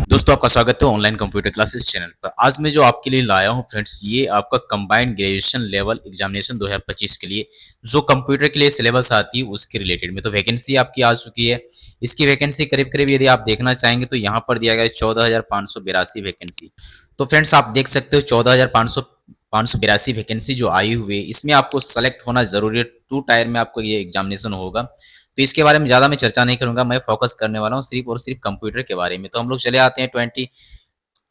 दोस्तों आपका स्वागत है ऑनलाइन कंप्यूटर क्लासेस चैनल पर। आज मैं जो आपके लिए लाया हूं फ्रेंड्स, ये आपका कंबाइंड ग्रेजुएशन लेवल एग्जामिनेशन 2025 के लिए जो कंप्यूटर के लिए सिलेबस आती है उसके रिलेटेड में तो वैकेंसी आपकी आ चुकी है। इसकी वैकेंसी करीब करीब यदि आप देखना चाहेंगे तो यहाँ पर दिया गया है 14,582 वैकेंसी। तो फ्रेंड्स आप देख सकते हो 14,582 वैकेंसी जो आई हुई है, इसमें आपको सेलेक्ट होना जरूरी है। 2 टायर में आपको ये एग्जामिनेशन होगा। तो इसके बारे में ज़्यादा मैं चर्चा नहीं करूंगा, मैं फोकस करने वाला हूँ सिर्फ और सिर्फ कंप्यूटर के बारे में। तो हम लोग चले आते हैं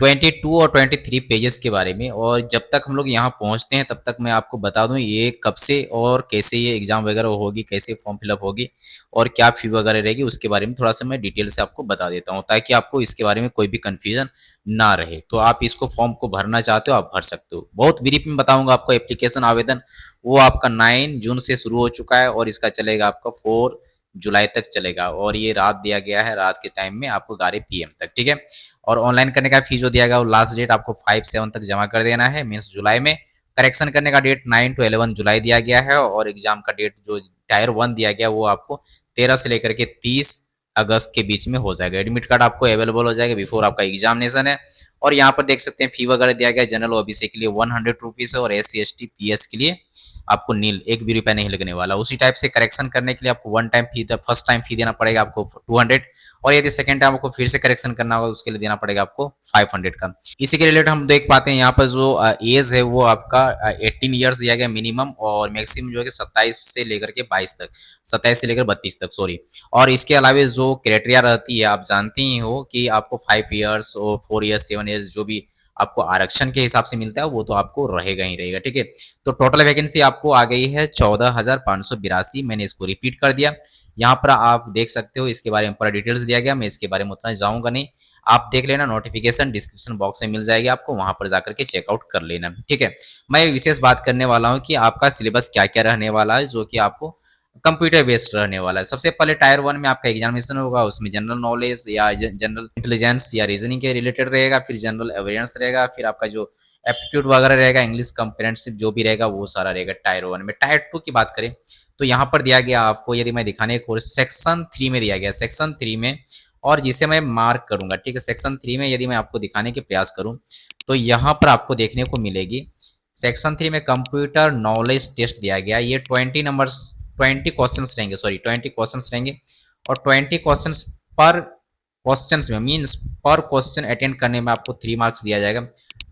22 और 23 पेजेस के बारे में। और जब तक हम लोग यहाँ पहुँचते हैं तब तक मैं आपको बता दूं ये कब से और कैसे ये एग्जाम वगैरह होगी, कैसे फॉर्म फिलअप होगी और क्या फी वगैरह रहेगी, उसके बारे में थोड़ा सा मैं डिटेल से आपको बता देता हूँ ताकि आपको इसके बारे में कोई भी कन्फ्यूजन ना रहे। तो आप इसको फॉर्म को भरना चाहते हो आप भर सकते हो। बहुत ब्रीफ में बताऊंगा आपको। एप्लीकेशन आवेदन वो आपका 9 जून से शुरू हो चुका है और इसका चलेगा आपका 4 जुलाई तक चलेगा। और ये रात दिया गया है, रात के टाइम में आपको 11 PM तक, ठीक है। और ऑनलाइन करने का फीस जो दिया गया वो लास्ट डेट आपको 5/7 तक जमा कर देना है, मीन्स जुलाई में। करेक्शन करने का डेट 9 to 11 जुलाई दिया गया है। और एग्जाम का डेट जो टायर 1 दिया गया वो आपको 13 से लेकर के 30 अगस्त के बीच में हो जाएगा। एडमिट कार्ड आपको अवेलेबल हो जाएगा बिफोर आपका एग्जामिनेशन है। और यहाँ पर देख सकते हैं फी वगैरह दिया गया है। जनरल ओबीसी के लिए 100 रुपीज है और SC ST PS के लिए आपको नील 1 भी रुपया नहीं लगने वाला। उसी टाइप से करेक्शन करने के लिए आपको one time fee, first time fee देना पड़ेगा आपको 200। और यदि सेकंड टाइम आपको फिर से करेक्शन करना होगा उसके लिए देना पड़ेगा आपको 500 का। इसी के रिलेटेड हम देख पाते हैं यहाँ पर जो एज है वो आपका 18 ईयर्स दिया गया मिनिमम, और मैक्सिमम जो है 27 से लेकर के 22 तक, 27 से लेकर 32 तक, सॉरी। और इसके अलावा जो क्राइटेरिया रहती है आप जानते ही हो कि आपको 5 ईयर्स और 4 ईयर्स 7 ईयर्स जो भी आपको आरक्षण के हिसाब से मिलता है वो तो आपको रहेगा ही रहेगा, ठीक है। तो टोटल वैकेंसी आपको आ गई है 14,582। मैंने इसको रिपीट कर दिया। यहाँ पर आप देख सकते हो, इसके बारे में पूरा डिटेल्स दिया गया। मैं इसके बारे में उतना जाऊंगा नहीं, आप देख लेना। नोटिफिकेशन डिस्क्रिप्शन बॉक्स में मिल जाएगी आपको, वहां पर जाकर के चेकआउट कर लेना, ठीक है। मैं विशेष बात करने वाला हूँ कि आपका सिलेबस क्या क्या रहने वाला है, जो कि आपको कंप्यूटर बेस्ड रहने वाला है। सबसे पहले टायर 1 में आपका एग्जामिनेशन होगा, उसमें जनरल नॉलेज या जनरल इंटेलिजेंस या रीजनिंग के रिलेटेड रहेगा, फिर जनरल अवेयरनेस रहेगा, फिर आपका जो एप्टीट्यूड वगैरह रहेगा, इंग्लिश कंप्रेहेंसिव जो भी रहेगा वो सारा रहेगा टायर 1 में। टायर 2 की बात करें तो यहाँ पर दिया गया आपको, यदि मैं दिखाने को सेक्शन 3 में दिया गया, सेक्शन 3 में, और जिसे मैं मार्क करूंगा, ठीक है। सेक्शन 3 में यदि मैं आपको दिखाने के प्रयास करूं तो यहाँ पर आपको देखने को मिलेगी सेक्शन 3 में कंप्यूटर नॉलेज टेस्ट दिया गया। ये 20 क्वेश्चंस रहेंगे, सॉरी 20 क्वेश्चंस रहेंगे। और 20 क्वेश्चंस पर क्वेश्चंस में मीन्स पर क्वेश्चन अटेंड करने में आपको 3 मार्क्स दिया जाएगा।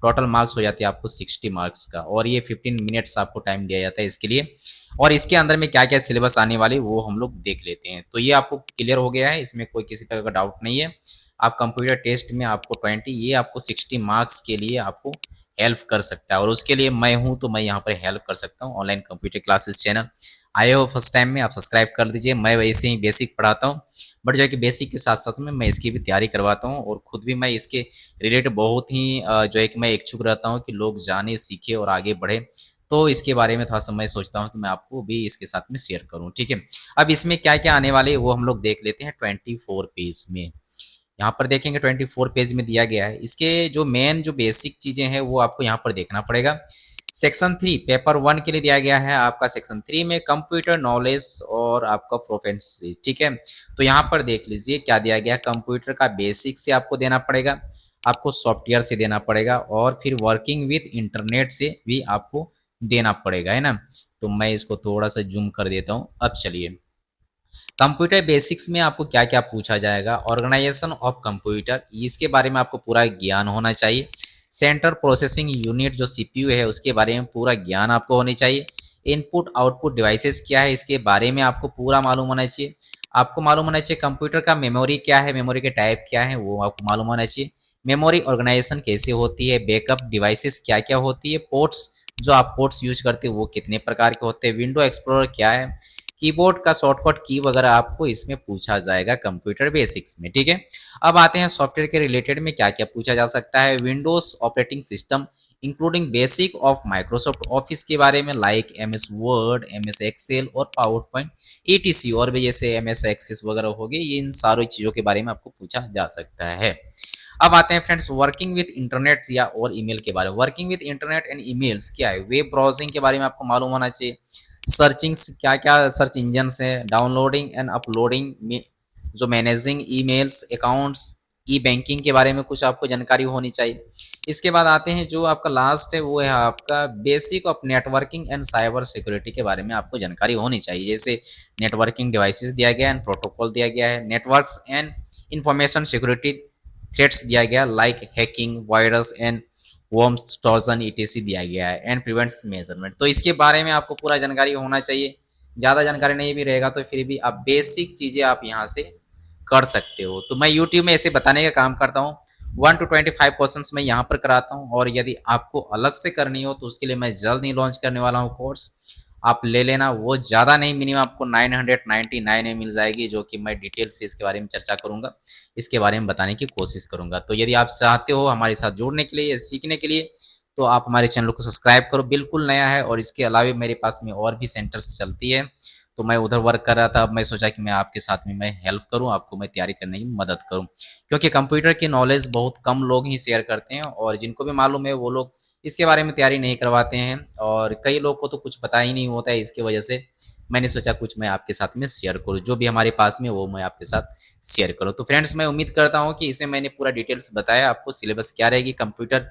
टोटल मार्क्स हो जाते हैं आपको 60 मार्क्स का। और ये 15 मिनट्स आपको टाइम दिया जाता है इसके लिए। और इसके अंदर में क्या क्या सिलेबस आने वाली वो हम लोग देख लेते हैं। तो ये आपको क्लियर हो गया है, इसमें कोई किसी प्रकार का डाउट नहीं है। आप कंप्यूटर टेस्ट में आपको 20, ये आपको 60 मार्क्स के लिए आपको हेल्प कर सकता है। और उसके लिए मैं हूं तो मैं यहाँ पर हेल्प कर सकता हूँ। ऑनलाइन कंप्यूटर क्लासेस चैनल आए हो फर्स्ट टाइम में, आप सब्सक्राइब कर दीजिए। मैं वैसे ही बेसिक पढ़ाता हूँ, बट जो है कि बेसिक के साथ साथ में मैं इसकी भी तैयारी करवाता हूँ। और खुद भी मैं इसके रिलेटेड बहुत ही जो है कि मैं इच्छुक रहता हूँ कि लोग जाने, सीखे और आगे बढ़े। तो इसके बारे में थोड़ा सा मैं सोचता हूँ कि मैं आपको भी इसके साथ में शेयर करूँ, ठीक है। अब इसमें क्या क्या आने वाले वो हम लोग देख लेते हैं 24 पेज में। यहाँ पर देखेंगे 24 पेज में दिया गया है। इसके जो मेन जो बेसिक चीजें हैं वो आपको यहाँ पर देखना पड़ेगा। सेक्शन 3 पेपर 1 के लिए दिया गया है आपका सेक्शन 3 में कंप्यूटर नॉलेज और आपका प्रोफिशिएंसी, ठीक है। तो यहाँ पर देख लीजिए क्या दिया गया। कंप्यूटर का बेसिक से आपको देना पड़ेगा, आपको सॉफ्टवेयर से देना पड़ेगा, और फिर वर्किंग विथ इंटरनेट से भी आपको देना पड़ेगा, है ना। तो मैं इसको थोड़ा सा जूम कर देता हूँ। अब चलिए, कंप्यूटर बेसिक्स में आपको क्या क्या पूछा जाएगा। ऑर्गेनाइजेशन ऑफ कंप्यूटर, इसके बारे में आपको पूरा ज्ञान होना चाहिए। सेंट्रल प्रोसेसिंग यूनिट जो CPU है उसके बारे में पूरा ज्ञान आपको होनी चाहिए। इनपुट आउटपुट डिवाइसेस क्या है इसके बारे में आपको पूरा मालूम होना चाहिए। आपको मालूम होना चाहिए कंप्यूटर का मेमोरी क्या है, मेमोरी के टाइप क्या है वो आपको मालूम होना चाहिए। मेमोरी ऑर्गेनाइजेशन कैसे होती है, बैकअप डिवाइसेस क्या क्या होती है, पोर्ट्स जो आप पोर्ट्स यूज करते हैं वो कितने प्रकार के होते हैं, विंडो एक्सप्लोरर क्या है, कीबोर्ड का शॉर्टकट की वगैरह आपको इसमें पूछा जाएगा कंप्यूटर बेसिक्स में, ठीक है। अब आते हैं सॉफ्टवेयर के रिलेटेड में क्या क्या पूछा जा सकता है। Windows operating system including basic of Microsoft Office के बारे में, like MS Word, MS Excel और पावर पॉइंट ETC, और भी जैसे MS एक्सेस वगैरह हो गए, ये इन सारी चीज़ों के बारे में आपको पूछा जा सकता है। अब आते हैं फ्रेंड्स वर्किंग विद इंटरनेट या और ईमेल के बारे में। Working with internet and emails क्या है, वेब ब्राउजिंग के बारे में आपको मालूम होना चाहिए। सर्चिंग क्या क्या सर्च इंजन है, डाउनलोडिंग एंड अपलोडिंग में जो मैनेजिंग ईमेल्स अकाउंट्स, ई बैंकिंग के बारे में कुछ आपको जानकारी होनी चाहिए। इसके बाद आते हैं जो आपका लास्ट है वो है आपका basic of networking and cyber security के बारे में आपको जानकारी होनी चाहिए। जैसे नेटवर्किंग डिवाइसेस दिया गया है, प्रोटोकॉल दिया गया है, networks and information security threats दिया गया, like hacking, virus and worms, Trojan etc दिया गया है, एंड प्रिवेंट्स मेजरमेंट। तो इसके बारे में आपको पूरा जानकारी होना चाहिए। ज़्यादा जानकारी नहीं भी रहेगा तो फिर भी आप बेसिक चीज़ें आप यहाँ से कर सकते हो। तो मैं यूट्यूब में ऐसे बताने का काम करता हूँ। 1 to 25 क्वेश्चंस मैं यहाँ पर कराता हूँ, और यदि आपको अलग से करनी हो तो उसके लिए मैं जल्द ही लॉन्च करने वाला हूँ कोर्स। आप ले लेना, वो ज़्यादा नहीं, मिनिमम आपको 999 में मिल जाएगी, जो कि मैं डिटेल से इसके बारे में चर्चा करूँगा, इसके बारे में बताने की कोशिश करूँगा। तो यदि आप चाहते हो हमारे साथ जुड़ने के लिए या सीखने के लिए, तो आप हमारे चैनल को सब्सक्राइब करो, बिल्कुल नया है। और इसके अलावा मेरे पास में और भी सेंटर्स चलती है, तो मैं उधर वर्क कर रहा था। अब मैं सोचा कि मैं आपके साथ में मैं हेल्प करूं, आपको मैं तैयारी करने की मदद करूं, क्योंकि कंप्यूटर की नॉलेज बहुत कम लोग ही शेयर करते हैं, और जिनको भी मालूम है वो लोग इसके बारे में तैयारी नहीं करवाते हैं, और कई लोग को तो कुछ पता ही नहीं होता है। इसकी वजह से मैंने सोचा कुछ मैं आपके साथ में शेयर करूं, जो भी हमारे पास में वो मैं आपके साथ शेयर करूं। तो फ्रेंड्स, मैं उम्मीद करता हूं कि इसे मैंने पूरा डिटेल्स बताया आपको, सिलेबस क्या रहेगी कंप्यूटर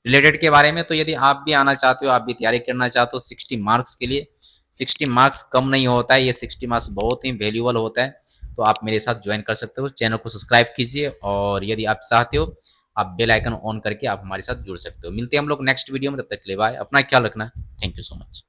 रिलेटेड के बारे में। तो यदि आप भी आना चाहते हो, आप भी तैयारी करना चाहते हो 60 मार्क्स के लिए, 60 मार्क्स कम नहीं होता है, ये 60 मार्क्स बहुत ही वैल्यूबल होता है। तो आप मेरे साथ ज्वाइन कर सकते हो। चैनल को सब्सक्राइब कीजिए, और यदि आप चाहते हो आप बेल आइकन ऑन करके आप हमारे साथ जुड़ सकते हो। मिलते हैं हम लोग नेक्स्ट वीडियो में, तब तक के लिए बाय, अपना ख्याल रखना। Thank you so much.